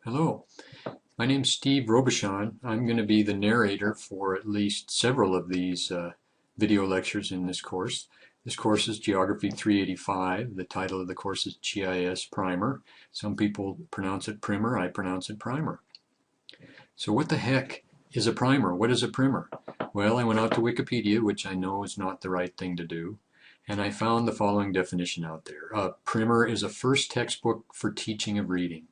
Hello, my name's Steve Robichon. I'm going to be the narrator for at least several of these video lectures in this course. This course is Geography 385. The title of the course is GIS Primer. Some people pronounce it Primer, I pronounce it Primer. So what the heck is a primer? What is a primer? Well, I went out to Wikipedia, which I know is not the right thing to do, and I found the following definition out there. A primer is a first textbook for teaching of reading.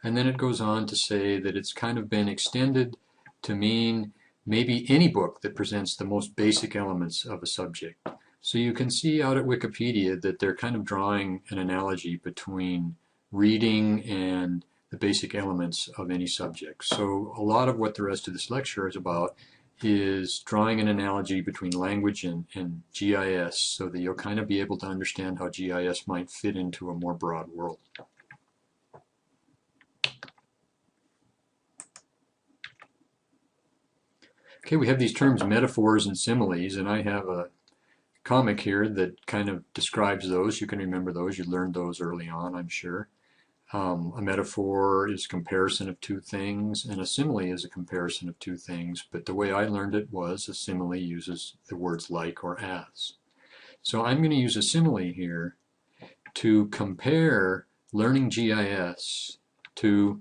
And then it goes on to say that it's kind of been extended to mean maybe any book that presents the most basic elements of a subject. So you can see out at Wikipedia that they're kind of drawing an analogy between reading and the basic elements of any subject. So a lot of what the rest of this lecture is about is drawing an analogy between language and GIS so that you'll kind of be able to understand how GIS might fit into a more broad world. Okay, we have these terms metaphors and similes, and I have a comic here that kind of describes those. You can remember those. You learned those early on, I'm sure. A metaphor is a comparison of two things, and a simile is a comparison of two things, but the way I learned it was a simile uses the words like or as. So I'm going to use a simile here to compare learning GIS to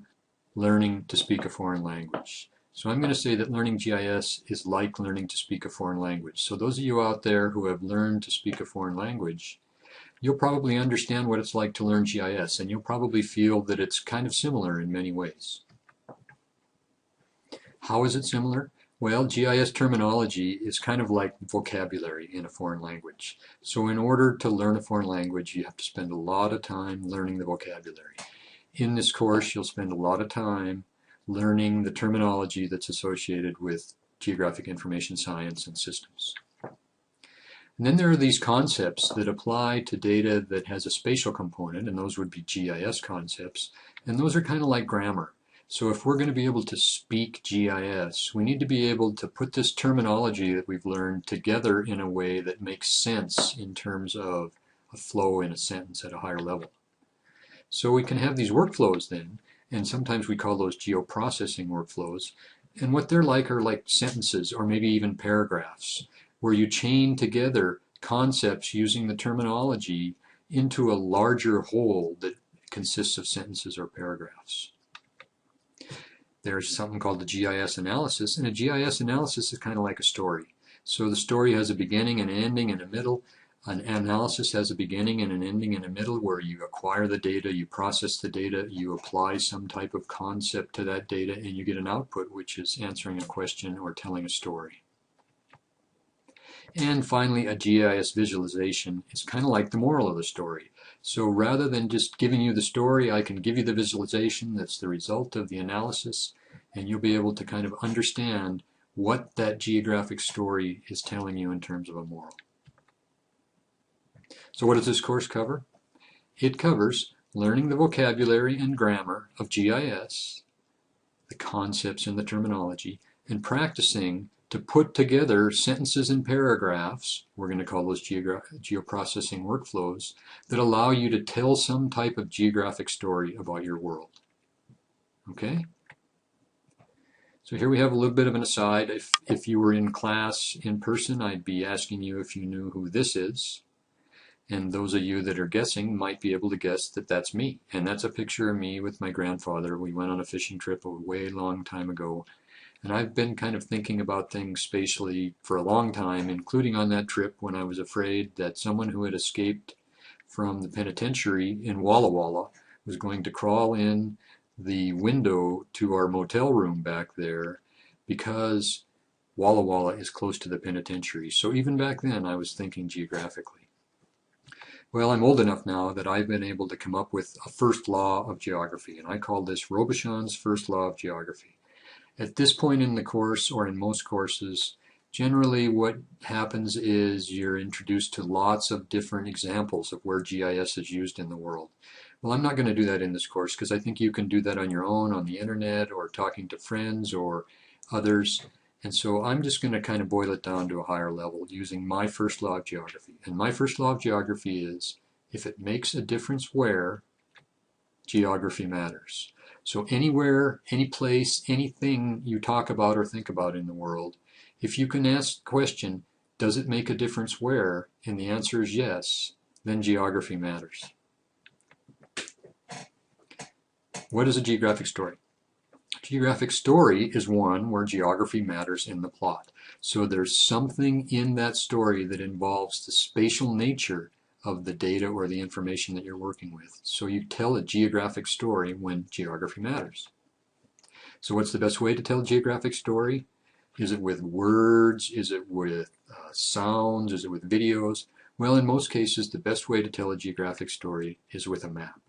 learning to speak a foreign language. So I'm going to say that learning GIS is like learning to speak a foreign language. So those of you out there who have learned to speak a foreign language, you'll probably understand what it's like to learn GIS, and you'll probably feel that it's kind of similar in many ways. How is it similar? Well, GIS terminology is kind of like vocabulary in a foreign language. So in order to learn a foreign language, you have to spend a lot of time learning the vocabulary. In this course, you'll spend a lot of time learning the terminology that's associated with geographic information science and systems. And then there are these concepts that apply to data that has a spatial component, and those would be GIS concepts, and those are kind of like grammar. So if we're going to be able to speak GIS, we need to be able to put this terminology that we've learned together in a way that makes sense in terms of a flow in a sentence at a higher level. So we can have these workflows then, and sometimes we call those geoprocessing workflows. And what they're like are like sentences or maybe even paragraphs, where you chain together concepts using the terminology into a larger whole that consists of sentences or paragraphs. There's something called the GIS analysis, and a GIS analysis is kind of like a story. So the story has a beginning, an ending, and a middle. An analysis has a beginning and an ending and a middle where you acquire the data, you process the data, you apply some type of concept to that data, and you get an output, which is answering a question or telling a story. And finally, a GIS visualization is kind of like the moral of the story. So rather than just giving you the story, I can give you the visualization that's the result of the analysis, and you'll be able to kind of understand what that geographic story is telling you in terms of a moral. So what does this course cover? It covers learning the vocabulary and grammar of GIS, the concepts and the terminology, and practicing to put together sentences and paragraphs, we're going to call those geoprocessing workflows, that allow you to tell some type of geographic story about your world. Okay? So here we have a little bit of an aside. If you were in class in person, I'd be asking you if you knew who this is. And those of you that are guessing might be able to guess that that's me. And that's a picture of me with my grandfather. We went on a fishing trip a way long time ago. And I've been kind of thinking about things spatially for a long time, including on that trip when I was afraid that someone who had escaped from the penitentiary in Walla Walla was going to crawl in the window to our motel room back there because Walla Walla is close to the penitentiary. So even back then I was thinking geographically. Well, I'm old enough now that I've been able to come up with a first law of geography, and I call this Robichon's first law of geography. At this point in the course, or in most courses, generally what happens is you're introduced to lots of different examples of where GIS is used in the world. Well, I'm not going to do that in this course because I think you can do that on your own, on the internet, or talking to friends or others. And so I'm just going to kind of boil it down to a higher level using my first law of geography. And my first law of geography is, if it makes a difference where, geography matters. So anywhere, any place, anything you talk about or think about in the world, if you can ask the question, does it make a difference where? And the answer is yes, then geography matters. What is a geographic story? A geographic story is one where geography matters in the plot. So there's something in that story that involves the spatial nature of the data or the information that you're working with. So you tell a geographic story when geography matters. So what's the best way to tell a geographic story? Is it with words? Is it with sounds? Is it with videos? Well, in most cases, the best way to tell a geographic story is with a map.